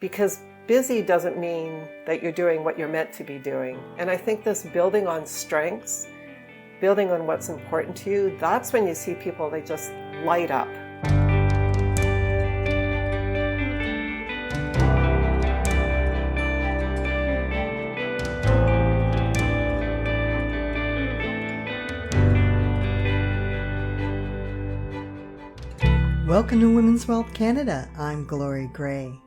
Because busy doesn't mean that you're doing what you're meant to be doing. And I think this building on strengths, building on what's important to you, that's when you see people, they just light up. Welcome to Women's Wealth Canada. I'm Glory Gray.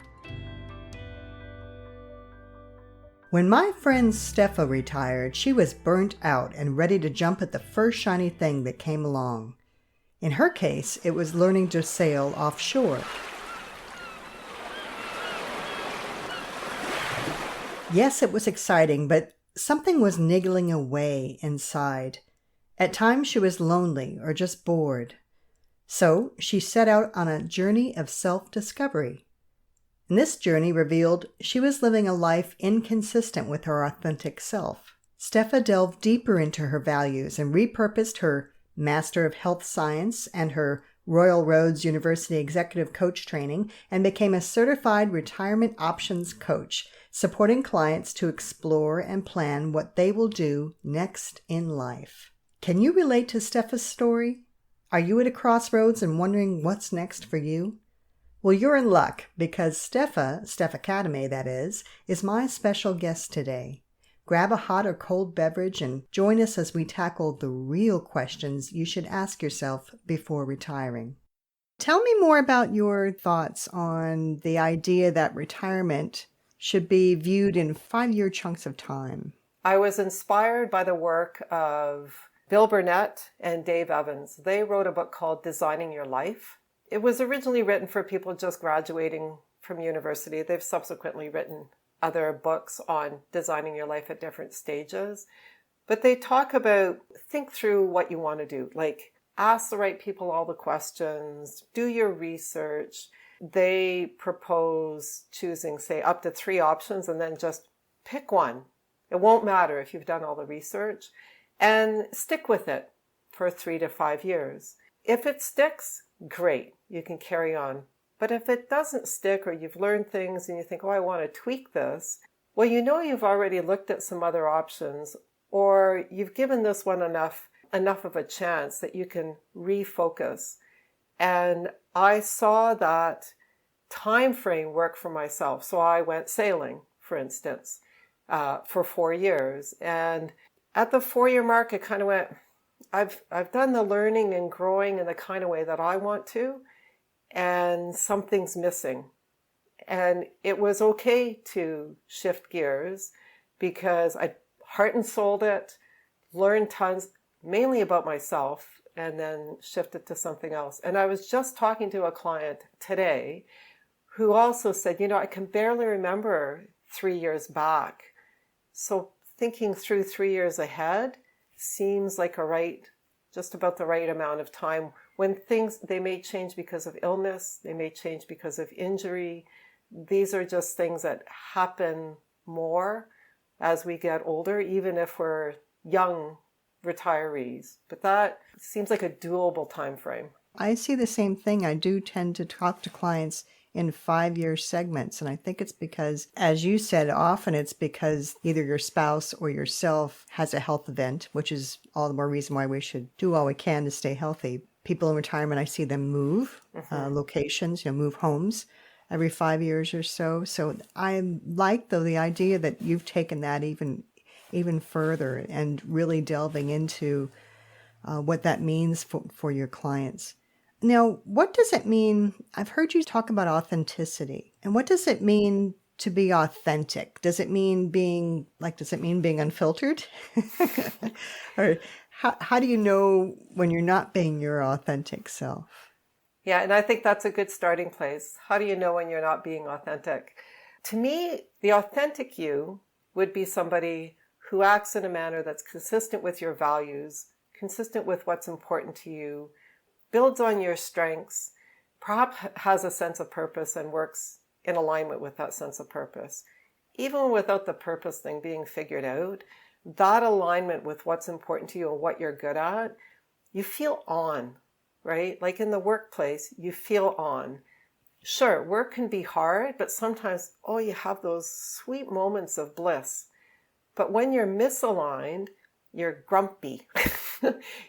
When my friend Stefa retired, she was burnt out and ready to jump at the first shiny thing that came along. In her case, it was learning to sail offshore. Yes, it was exciting, but something was niggling away inside. At times she was lonely or just bored. So she set out on a journey of self-discovery. And this journey revealed she was living a life inconsistent with her authentic self. Stefa delved deeper into her values and repurposed her Master of Health Science and her Royal Roads University Executive Coach training and became a certified retirement options coach, supporting clients to explore and plan what they will do next in life. Can you relate to Stefa's story? Are you at a crossroads and wondering what's next for you? Well, you're in luck because Stefa Katamay that is my special guest today. Grab a hot or cold beverage and join us as we tackle the real questions you should ask yourself before retiring. Tell me more about your thoughts on the idea that retirement should be viewed in 5-year chunks of time. I was inspired by the work of Bill Burnett and Dave Evans. They wrote a book called Designing Your Life. It was originally written for people just graduating from university. They've subsequently written other books on designing your life at different stages. But they talk about think through what you want to do. Like ask the right people all the questions, do your research. They propose choosing, say, up to 3 options and then just pick one. It won't matter if you've done all the research. And stick with it for 3 to 5 years. If it sticks, great, you can carry on. But if it doesn't stick or you've learned things and you think, oh, I want to tweak this, well, you know you've already looked at some other options or you've given this one enough of a chance that you can refocus. And I saw that time frame work for myself. So I went sailing, for instance, for 4 years. And at the 4-year mark, it kind of went, I've done the learning and growing in the kind of way that I want to, and something's missing. And it was okay to shift gears because I heart and souled it, learned tons, mainly about myself, and then shifted to something else. And I was just talking to a client today who also said, I can barely remember 3 years back. So thinking through 3 years ahead seems like just about the right amount of time when things, they may change because of illness, they may change because of injury. These are just things that happen more as we get older, even if we're young retirees. But that seems like a doable time frame. I see the same thing. I do tend to talk to clients in 5-year segments. And I think it's because, as you said, often it's because either your spouse or yourself has a health event, which is all the more reason why we should do all we can to stay healthy. People in retirement, I see them move locations, move homes every 5 years or so. So I like, though, the idea that you've taken that even further and really delving into what that means for your clients. Now, what does it mean? I've heard you talk about authenticity. And what does it mean to be authentic? Does it mean being unfiltered? Or how do you know when you're not being your authentic self? Yeah, and I think that's a good starting place. How do you know when you're not being authentic? To me, the authentic you would be somebody who acts in a manner that's consistent with your values, consistent with what's important to you, builds on your strengths, perhaps has a sense of purpose and works in alignment with that sense of purpose. Even without the purpose thing being figured out, that alignment with what's important to you and what you're good at, you feel on, right? Like in the workplace, you feel on. Sure, work can be hard, but sometimes, oh, you have those sweet moments of bliss. But when you're misaligned, you're grumpy.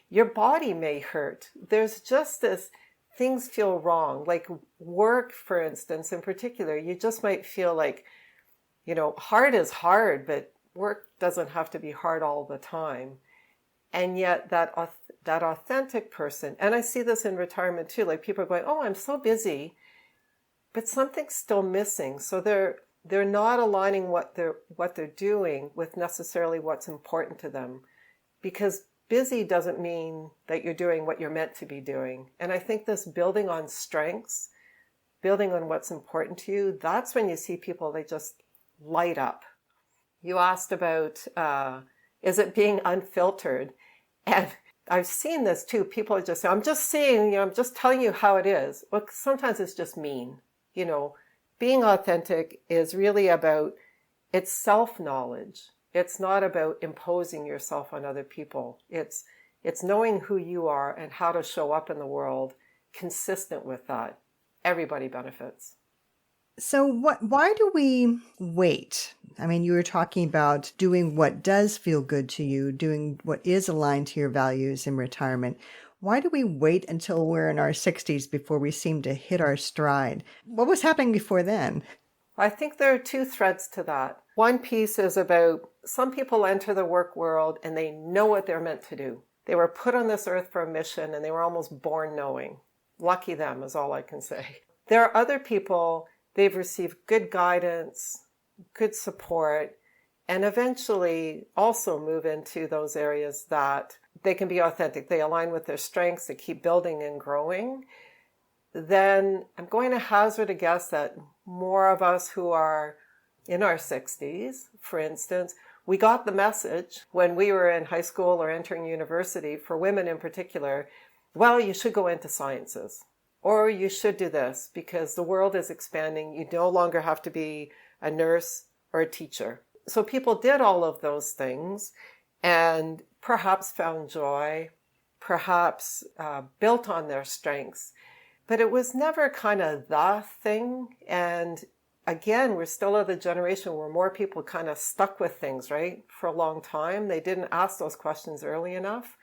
Your body may hurt. There's just this, things feel wrong. Like work, for instance, in particular, you just might feel like, hard is hard, but work doesn't have to be hard all the time. And yet that authentic person, and I see this in retirement too, like people are going, oh, I'm so busy, but something's still missing. So they're not aligning what they're doing with necessarily what's important to them, because busy doesn't mean that you're doing what you're meant to be doing. And I think this building on strengths, building on what's important to you, that's when you see people, they just light up. You asked about, is it being unfiltered? And I've seen this too. People are just saying, I'm just saying, I'm just telling you how it is. Well, sometimes it's just mean. Being authentic is really about, it's self-knowledge. It's not about imposing yourself on other people. It's knowing who you are and how to show up in the world consistent with that. Everybody benefits. So why do we wait? I mean, you were talking about doing what does feel good to you, doing what is aligned to your values in retirement. Why do we wait until we're in our 60s before we seem to hit our stride? What was happening before then? I think there are two threads to that. One piece is about, some people enter the work world and they know what they're meant to do. They were put on this earth for a mission and they were almost born knowing. Lucky them is all I can say. There are other people, they've received good guidance, good support, and eventually also move into those areas that they can be authentic. They align with their strengths, they keep building and growing. Then I'm going to hazard a guess that more of us who are in our 60s, for instance, we got the message when we were in high school or entering university, for women in particular, well, you should go into sciences, or you should do this because the world is expanding. You no longer have to be a nurse or a teacher. So people did all of those things and perhaps found joy, perhaps built on their strengths. But it was never kind of the thing. And again, we're still of the generation where more people kind of stuck with things, right? For a long time. They didn't ask those questions early enough.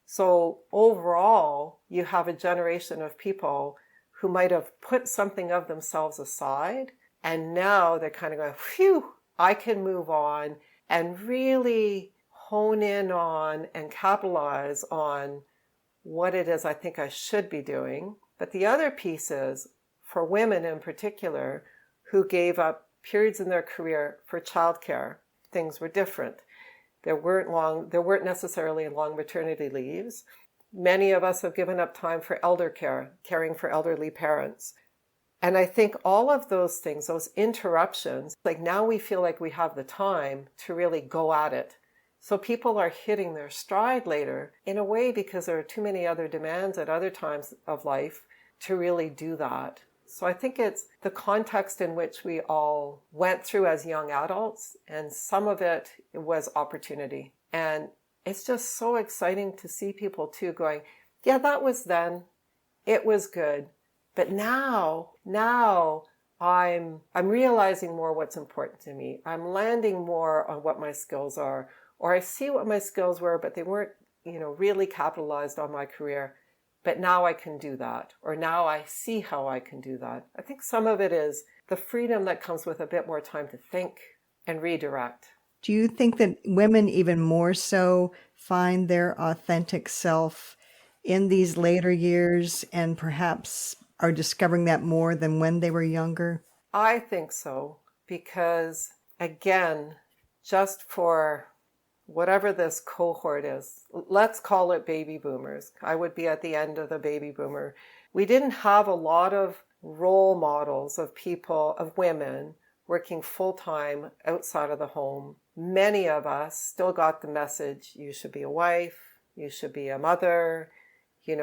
So overall, you have a generation of people who might have put something of themselves aside. And now they're kind of going, phew, I can move on and really hone in on and capitalize on what it is I think I should be doing. But the other piece is, for women in particular, who gave up periods in their career for childcare, things were different. There weren't necessarily long maternity leaves. Many of us have given up time for elder care, caring for elderly parents. And I think all of those things, those interruptions, like now we feel like we have the time to really go at it. So people are hitting their stride later in a way because there are too many other demands at other times of life to really do that. So I think it's the context in which we all went through as young adults, and some of it was opportunity. And it's just so exciting to see people too going, yeah, that was then, it was good. But now I'm realizing more what's important to me. I'm landing more on what my skills are, or I see what my skills were, but they weren't, really capitalized on my career. But now I can do that, or now I see how I can do that. I think some of it is the freedom that comes with a bit more time to think and redirect. Do you think that women even more so find their authentic self in these later years and perhaps are discovering that more than when they were younger? I think so, because again, just for whatever this cohort is, let's call it baby boomers. I would be at the end of the baby boomer. We didn't have a lot of role models of people, of women working full-time outside of the home. Many of us still got the message, you should be a wife, you should be a mother.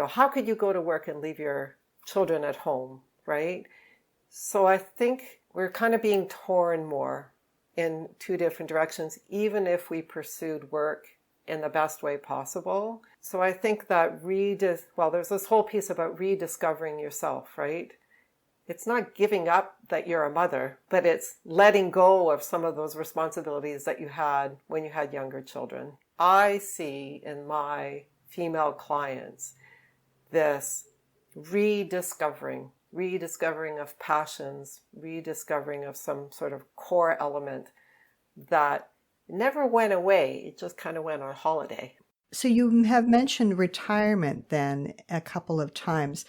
How could you go to work and leave your children at home, right? So I think we're kind of being torn more in two different directions, even if we pursued work in the best way possible. So I think that there's this whole piece about rediscovering yourself, right? It's not giving up that you're a mother, but it's letting go of some of those responsibilities that you had when you had younger children. I see in my female clients this rediscovering of passions, rediscovering of some sort of core element that never went away. It just kind of went on holiday. So you have mentioned retirement then a couple of times.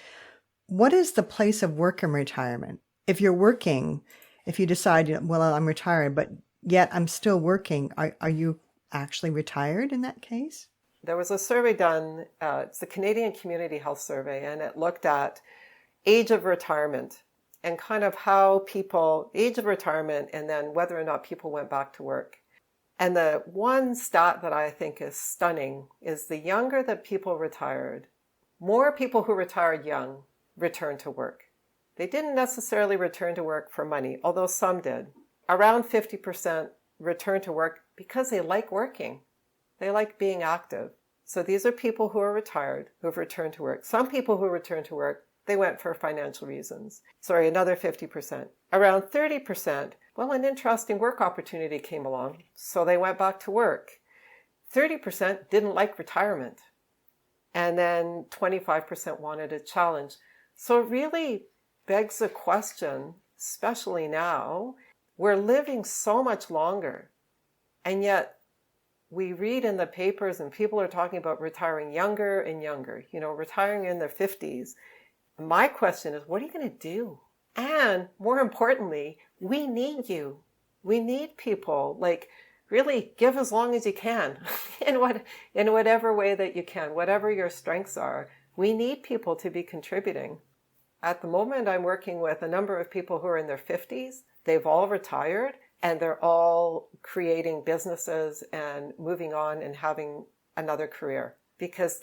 What is the place of work in retirement? If you're working, if you decide, well, I'm retired, but yet I'm still working, are you actually retired in that case? There was a survey done, it's the Canadian Community Health Survey, and it looked at age of retirement and kind of how people, age of retirement, and then whether or not people went back to work. And the one stat that I think is stunning is the younger that people retired, more people who retired young returned to work. They didn't necessarily return to work for money, although some did. Around 50% returned to work because they like working. They like being active. So these are people who are retired, who have returned to work. Some people who returned to work, they went for financial reasons. Another 50%. Around 30%, well, an interesting work opportunity came along, so they went back to work. 30% didn't like retirement. And then 25% wanted a challenge. So it really begs the question, especially now, we're living so much longer, and yet we read in the papers and people are talking about retiring younger and younger, retiring in their 50s. My question is, what are you going to do? And more importantly, we need you. We need people. Really give as long as you can in whatever way that you can, whatever your strengths are. We need people to be contributing. At the moment, I'm working with a number of people who are in their 50s. They've all retired and they're all creating businesses and moving on and having another career because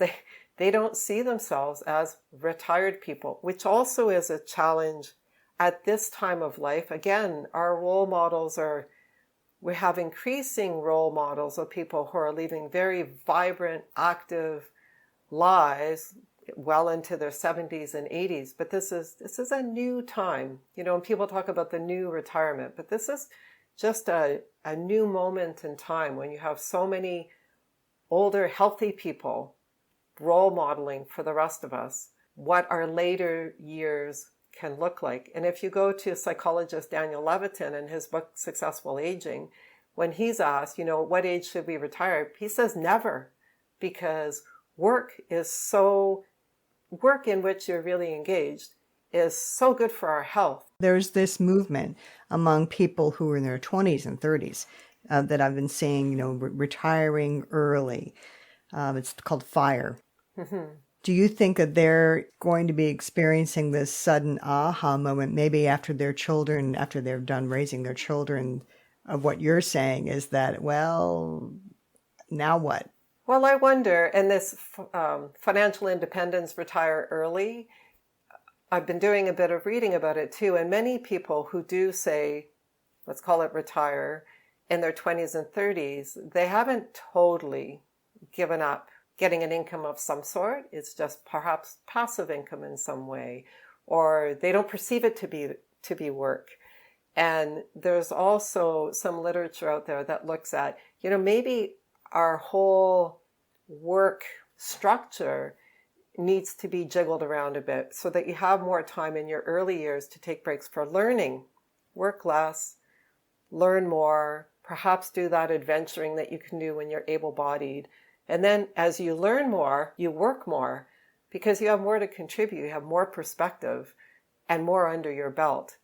they don't see themselves as retired people, which also is a challenge at this time of life. Again, our role models we have increasing role models of people who are living very vibrant, active lives well into their 70s and 80s. But this is a new time, and people talk about the new retirement, but this is just a new moment in time when you have so many older, healthy people role modeling for the rest of us what our later years can look like. And if you go to psychologist Daniel Levitin in his book, Successful Aging, when he's asked, what age should we retire? He says never, because work in which you're really engaged is so good for our health. There's this movement among people who are in their 20s and 30s that I've been seeing, retiring early. It's called FIRE. Mm-hmm. Do you think that they're going to be experiencing this sudden aha moment, maybe after they're done raising their children, of what you're saying is that, well, now what? Well, I wonder, and this financial independence, retire early, I've been doing a bit of reading about it too, and many people who do say, let's call it retire, in their 20s and 30s, they haven't totally given up getting an income of some sort. It's just perhaps passive income in some way, or they don't perceive it to be work. And there's also some literature out there that looks at, maybe our whole work structure needs to be jiggled around a bit so that you have more time in your early years to take breaks for learning, work less, learn more, perhaps do that adventuring that you can do when you're able-bodied. And then as you learn more, you work more because you have more to contribute, you have more perspective and more under your belt,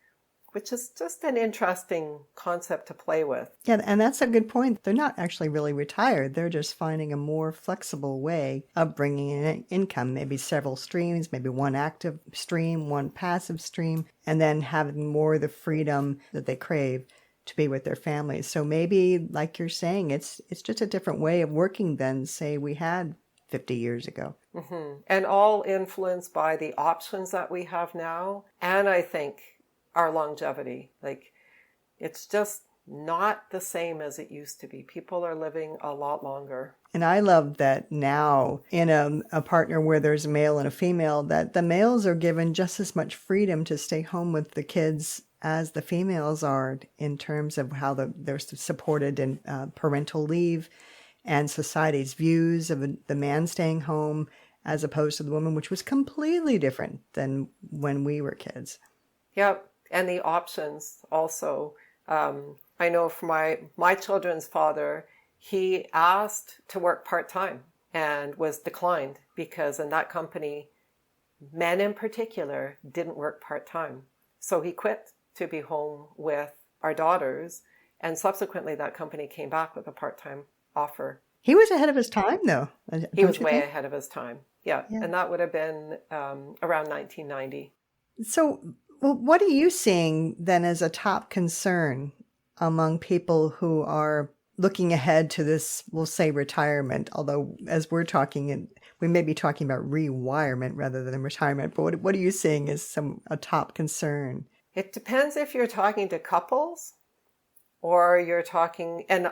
which is just an interesting concept to play with. Yeah, and that's a good point. They're not actually really retired. They're just finding a more flexible way of bringing in income, maybe several streams, maybe one active stream, one passive stream, and then having more of the freedom that they crave to be with their families. So maybe, like you're saying, it's just a different way of working than, say, we had 50 years ago. Mm-hmm. And all influenced by the options that we have now. And I think our longevity. It's just not the same as it used to be. People are living a lot longer. And I love that now in a partner where there's a male and a female, that the males are given just as much freedom to stay home with the kids as the females are in terms of how they're supported in parental leave and society's views of the man staying home as opposed to the woman, which was completely different than when we were kids. Yep. And the options also. I know for my children's father, he asked to work part-time and was declined because in that company, men in particular didn't work part-time. So he quit to be home with our daughters, and subsequently that company came back with a part-time offer. He was ahead of his time, though. He was way ahead of his time. Yeah. And that would have been around 1990. So what are you seeing then as a top concern among people who are looking ahead to this, we'll say retirement, although as we're talking, we may be talking about rewirement rather than retirement, but what are you seeing as a top concern? It depends if you're talking to couples or you're talking, and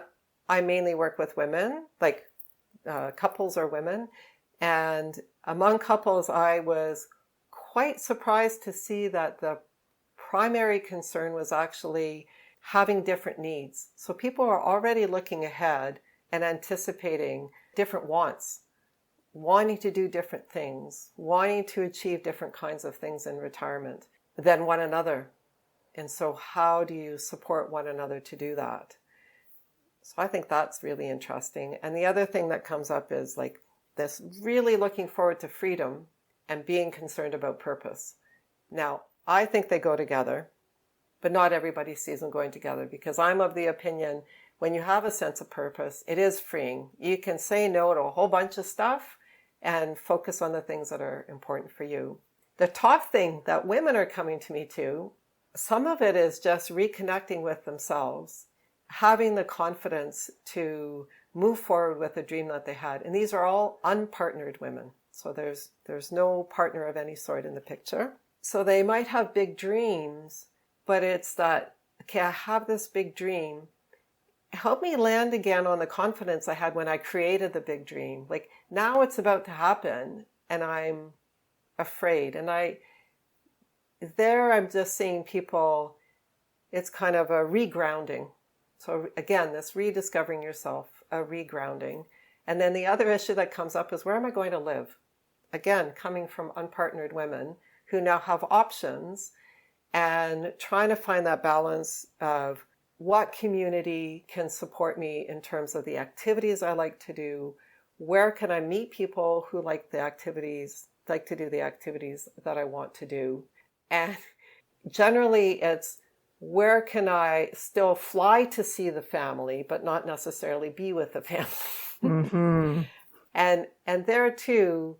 I mainly work with women, like couples or women. And among couples, I was quite surprised to see that the primary concern was actually having different needs. So people are already looking ahead and anticipating different wants, wanting to do different things, wanting to achieve different kinds of things in retirement than one another. And so how do you support one another to do that? So I think that's really interesting. And the other thing that comes up is like this really looking forward to freedom and being concerned about purpose. Now, I think they go together, but not everybody sees them going together, because I'm of the opinion when you have a sense of purpose, it is freeing. You can say no to a whole bunch of stuff and focus on the things that are important for you. The top thing that women are coming to me to, some of it is just reconnecting with themselves, having the confidence to move forward with a dream that they had. And these are all unpartnered women. So there's no partner of any sort in the picture. So they might have big dreams, but it's that, okay, I have this big dream. Help me land again on the confidence I had when I created the big dream. Like now it's about to happen and I'm afraid. And I'm just seeing people, it's kind of a regrounding. So again, this rediscovering yourself, a regrounding. And then the other issue that comes up is, where am I going to live? Again, coming from unpartnered women who now have options and trying to find that balance of what community can support me in terms of the activities I like to do. Where can I meet people who like to do the activities that I want to do? And generally it's, where can I still fly to see the family, but not necessarily be with the family? Mm-hmm. And there too,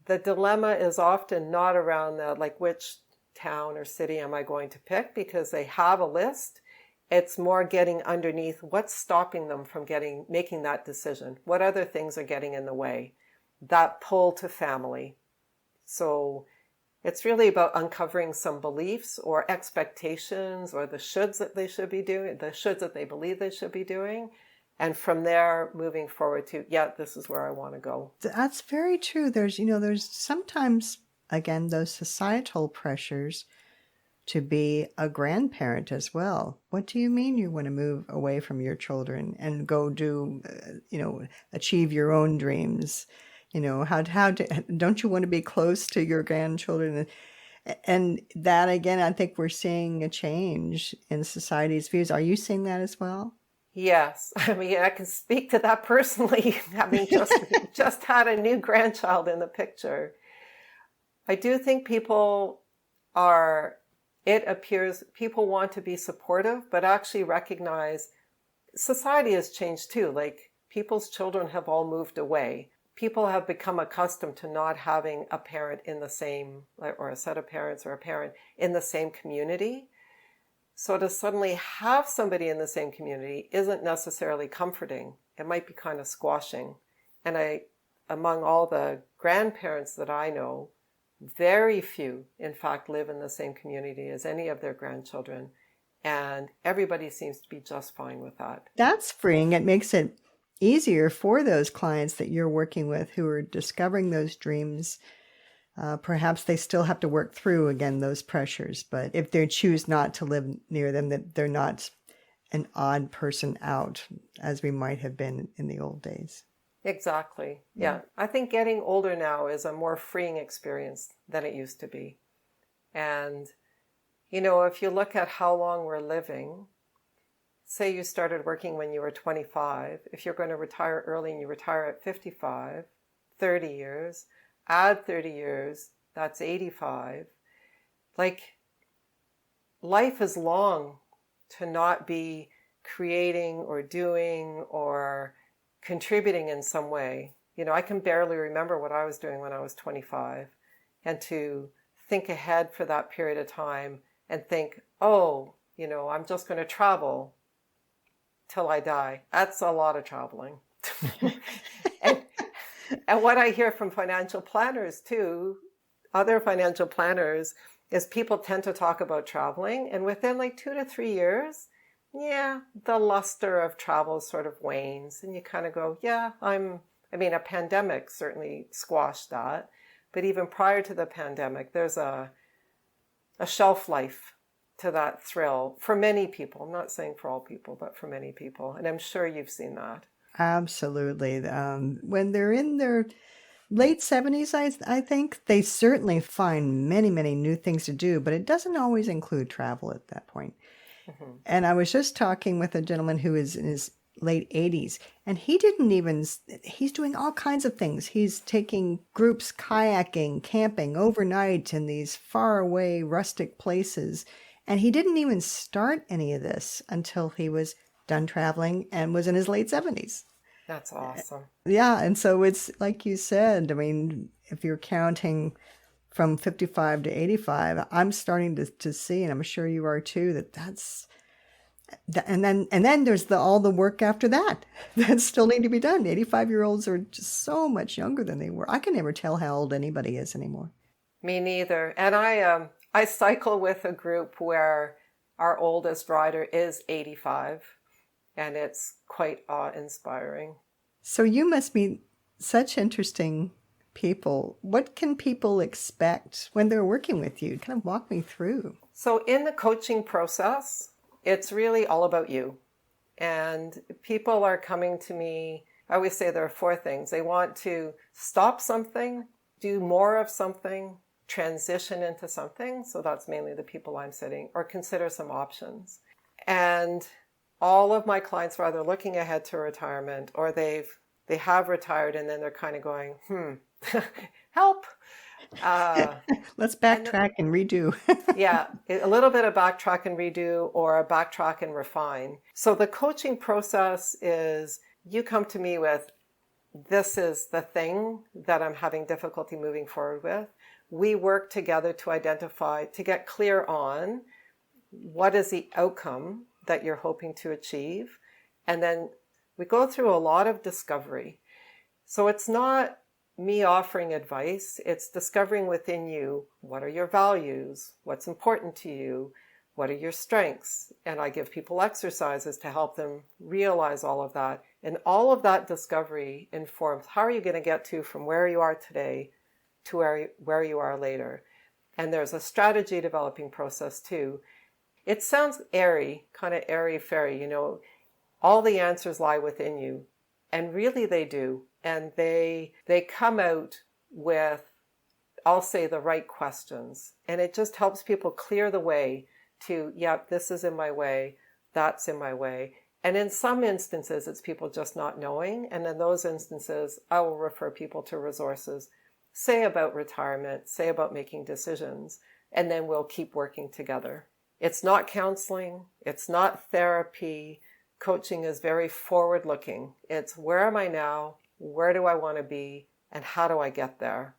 the dilemma is often not around which town or city am I going to pick, because they have a list. It's more getting underneath what's stopping them from making that decision. What other things are getting in the way? That pull to family. So it's really about uncovering some beliefs or expectations or the shoulds that they should be doing, the shoulds that they believe they should be doing. And from there, moving forward to, this is where I want to go. That's very true. There's sometimes, again, those societal pressures to be a grandparent as well. What do you mean you want to move away from your children and go do, achieve your own dreams? Don't you want to be close to your grandchildren? And that, again, I think we're seeing a change in society's views. Are you seeing that as well? Yes. I mean, I can speak to that personally, having just had a new grandchild in the picture. I do think people want to be supportive, but actually recognize society has changed too. Like people's children have all moved away. People have become accustomed to not having a parent in the same, or a set of parents or a parent in the same community. So to suddenly have somebody in the same community isn't necessarily comforting. It might be kind of squashing. And among all the grandparents that I know, very few, in fact, live in the same community as any of their grandchildren. And everybody seems to be just fine with that. That's freeing. It makes it easier for those clients that you're working with who are discovering those dreams. Perhaps they still have to work through, again, those pressures. But if they choose not to live near them, that they're not an odd person out, as we might have been in the old days. Exactly. Yeah. I think getting older now is a more freeing experience than it used to be. And, if you look at how long we're living, say you started working when you were 25, if you're going to retire early and you retire at 55, 30 years, add 30 years, that's 85. Like, life is long to not be creating or doing or contributing in some way. I can barely remember what I was doing when I was 25, and to think ahead for that period of time and think, I'm just going to travel till I die. That's a lot of traveling. And what I hear from financial planners too, other financial planners, is people tend to talk about traveling, and within like 2 to 3 years, the luster of travel sort of wanes, and you kind of go, a pandemic certainly squashed that, but even prior to the pandemic, there's a shelf life to that thrill for many people. I'm not saying for all people, but for many people, and I'm sure you've seen that. Absolutely. When they're in their late 70s, I think, they certainly find many, many new things to do, but it doesn't always include travel at that point. Mm-hmm. And I was just talking with a gentleman who is in his late 80s, and he's doing all kinds of things. He's taking groups kayaking, camping overnight in these faraway rustic places. And he didn't even start any of this until he was done traveling and was in his late 70s. That's awesome. Yeah. And so it's like you said, if you're counting from 55 to 85, I'm starting to see, and I'm sure you are too, and then there's all the work after that still need to be done. 85-year-olds are just so much younger than they were. I can never tell how old anybody is anymore. Me neither. And I cycle with a group where our oldest rider is 85, and it's quite awe-inspiring. So you must meet such interesting people. What can people expect when they're working with you? Kind of walk me through. So in the coaching process, it's really all about you. And people are coming to me, I always say there are 4 things. They want to stop something, do more of something, transition into something. So that's mainly the people I'm sitting, or consider some options. And all of my clients are either looking ahead to retirement, or they have retired, and then they're kind of going, help. Let's backtrack and redo. Yeah, a little bit of backtrack and redo, or a backtrack and refine. So the coaching process is, you come to me with, this is the thing that I'm having difficulty moving forward with. We work together to identify, to get clear on what is the outcome that you're hoping to achieve. And then we go through a lot of discovery. So it's not me offering advice, it's discovering within you, what are your values, what's important to you, what are your strengths, and I give people exercises to help them realize all of that. And all of that discovery informs, how are you going to get to from where you are today to where you are later. And there's a strategy developing process too. It sounds airy, kind of airy-fairy, all the answers lie within you, and really they do. And they come out with, I'll say, the right questions. And it just helps people clear the way to, this is in my way, that's in my way. And in some instances, it's people just not knowing. And in those instances, I will refer people to resources, say about retirement, say about making decisions, and then we'll keep working together. It's not counseling. It's not therapy. Coaching is very forward-looking. It's, where am I now? Where do I want to be? And how do I get there?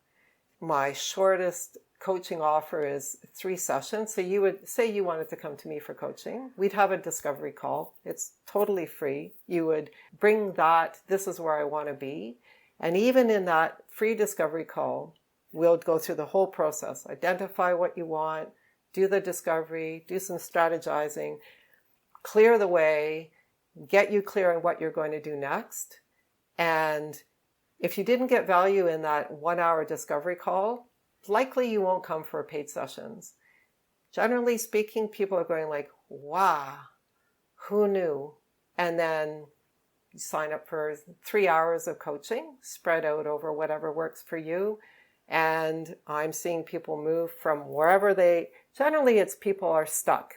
My shortest coaching offer is 3 sessions. So you would say you wanted to come to me for coaching. We'd have a discovery call. It's totally free. You would bring that, this is where I want to be. And even in that free discovery call, we'll go through the whole process. Identify what you want, do the discovery, do some strategizing, clear the way, get you clear on what you're going to do next. And if you didn't get value in that 1 hour discovery call, likely you won't come for paid sessions. Generally speaking, people are going like, wow, who knew? And then you sign up for 3 hours of coaching spread out over whatever works for you. And I'm seeing people move from wherever generally it's people are stuck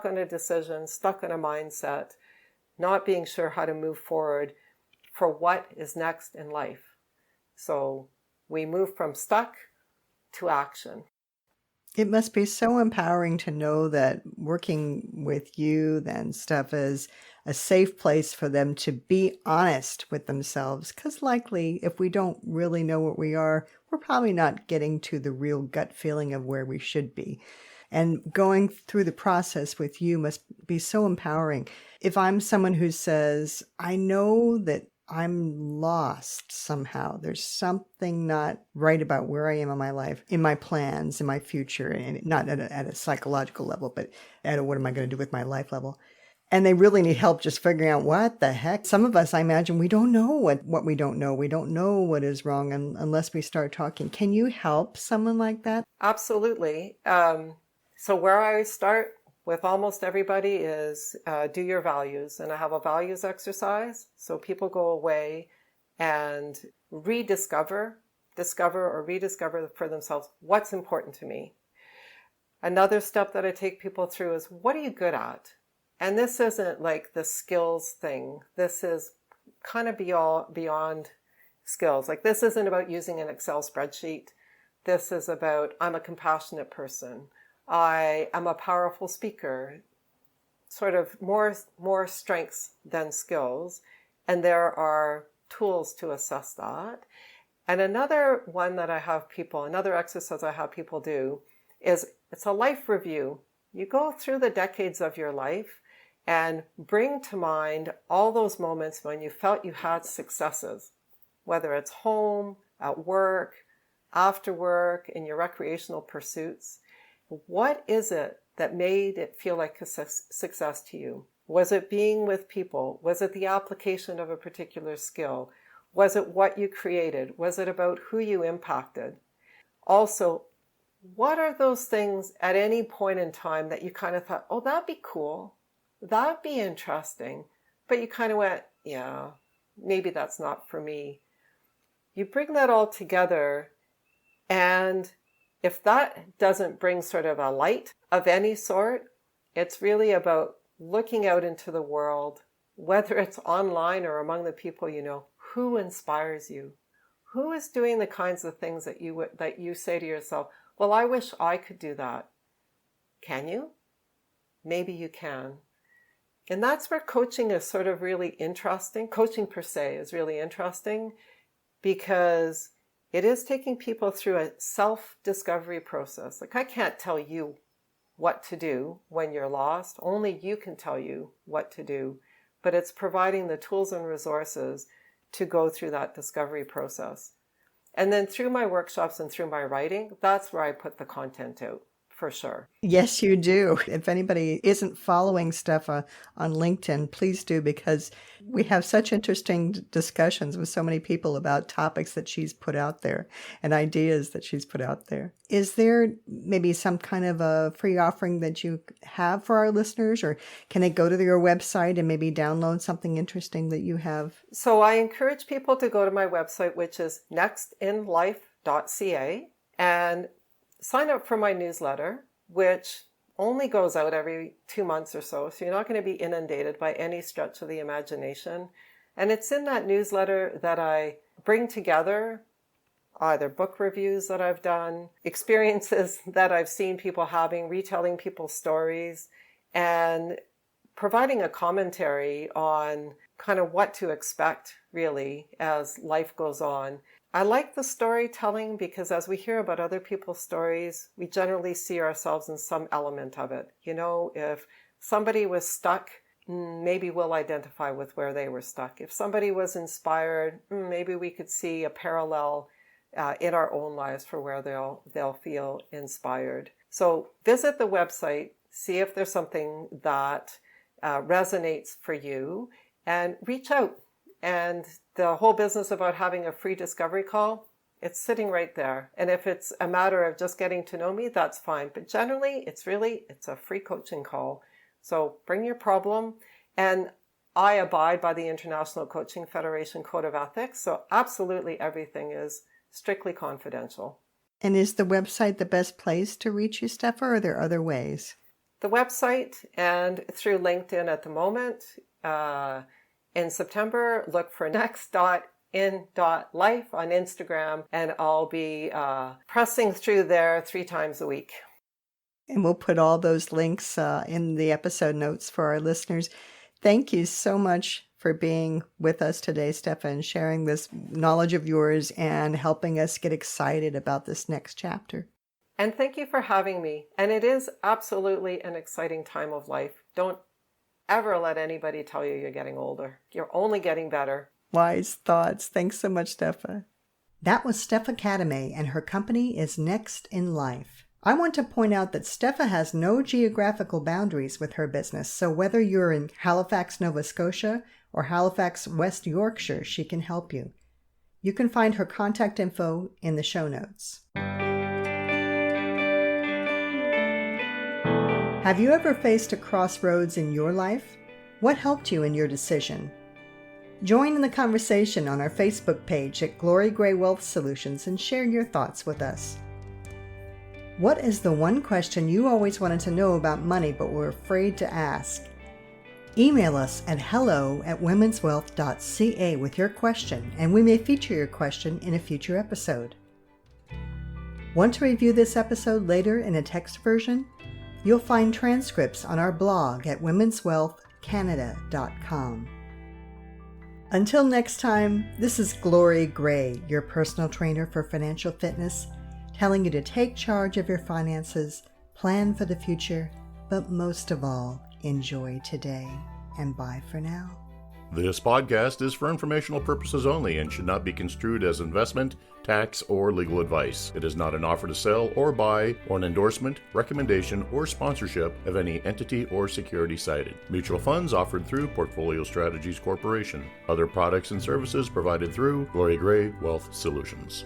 on a decision, stuck on a mindset, not being sure how to move forward for what is next in life. So we move from stuck to action. It must be so empowering to know that working with you, then, Steph, is a safe place for them to be honest with themselves. Because likely, if we don't really know what we are, we're probably not getting to the real gut feeling of where we should be. And going through the process with you must be so empowering. If I'm someone who says, I know that I'm lost somehow. There's something not right about where I am in my life, in my plans, in my future, and not at a psychological level, but at a what am I going to do with my life level. And they really need help just figuring out what the heck. Some of us, I imagine, we don't know what we don't know. We don't know what is wrong unless we start talking. Can you help someone like that? Absolutely. So where I start with almost everybody is do your values. And I have a values exercise. So people go away and discover for themselves what's important to me. Another step that I take people through is, what are you good at? And this isn't like the skills thing. This is kind of beyond skills. Like, this isn't about using an Excel spreadsheet. This is about, I'm a compassionate person. I am a powerful speaker, sort of more strengths than skills. And there are tools to assess that. And another exercise I have people do is, it's a life review. You go through the decades of your life and bring to mind all those moments when you felt you had successes, whether it's home, at work, after work, in your recreational pursuits. What is it that made it feel like a success to you? Was it being with people? Was it the application of a particular skill? Was it what you created? Was it about who you impacted? Also, what are those things at any point in time that you kind of thought, oh, that'd be cool, that'd be interesting, but you kind of went, yeah, maybe that's not for me. You bring that all together, and if that doesn't bring sort of a light of any sort, it's really about looking out into the world, whether it's online or among the people you know. Who inspires you? Who is doing the kinds of things that you say to yourself, well, I wish I could do that. Can you? Maybe you can. And that's where coaching is sort of really interesting. Coaching per se is really interesting because it is taking people through a self-discovery process. Like, I can't tell you what to do when you're lost. Only you can tell you what to do. But it's providing the tools and resources to go through that discovery process. And then through my workshops and through my writing, that's where I put the content out, for sure. Yes, you do. If anybody isn't following Stefa on LinkedIn, please do, because we have such interesting discussions with so many people about topics that she's put out there and ideas that she's put out there. Is there maybe some kind of a free offering that you have for our listeners, or can they go to your website and maybe download something interesting that you have? So I encourage people to go to my website, which is nextinlife.ca, and sign up for my newsletter, which only goes out every 2 months or so. So you're not going to be inundated by any stretch of the imagination. And it's in that newsletter that I bring together either book reviews that I've done, experiences that I've seen people having, retelling people's stories, and providing a commentary on kind of what to expect really as life goes on. I like the storytelling because as we hear about other people's stories, we generally see ourselves in some element of it. You know, if somebody was stuck, maybe we'll identify with where they were stuck. If somebody was inspired, maybe we could see a parallel in our own lives for where they'll feel inspired. So visit the website, see if there's something that resonates for you, and reach out. And the whole business about having a free discovery call, it's sitting right there. And if it's a matter of just getting to know me, that's fine. But generally, it's a free coaching call. So bring your problem. And I abide by the International Coaching Federation Code of Ethics. So absolutely everything is strictly confidential. And is the website the best place to reach you, Stefa, or are there other ways? The website and through LinkedIn at the moment. In September, look for next.in.life on Instagram, and I'll be pressing through there 3 times a week. And we'll put all those links in the episode notes for our listeners. Thank you so much for being with us today, Stefa, and sharing this knowledge of yours and helping us get excited about this next chapter. And thank you for having me. And it is absolutely an exciting time of life. Don't ever let anybody tell you you're getting older. You're only getting better. Wise thoughts. Thanks so much, Stefa. That was Stefa Katamay, and her company is Next in Life. I want to point out that Stefa has no geographical boundaries with her business, so whether you're in Halifax, Nova Scotia, or Halifax, West Yorkshire, she can help you. You can find her contact info in the show notes. Have you ever faced a crossroads in your life? What helped you in your decision? Join in the conversation on our Facebook page at Glory Gray Wealth Solutions and share your thoughts with us. What is the one question you always wanted to know about money but were afraid to ask? Email us at hello@womenswealth.ca with your question, and we may feature your question in a future episode. Want to review this episode later in a text version? You'll find transcripts on our blog at womenswealthcanada.com. Until next time, this is Glory Gray, your personal trainer for financial fitness, telling you to take charge of your finances, plan for the future, but most of all, enjoy today. And bye for now. This podcast is for informational purposes only and should not be construed as investment, tax, or legal advice. It is not an offer to sell or buy, or an endorsement, recommendation, or sponsorship of any entity or security cited. Mutual funds offered through Portfolio Strategies Corporation. Other products and services provided through Glory Gray Wealth Solutions.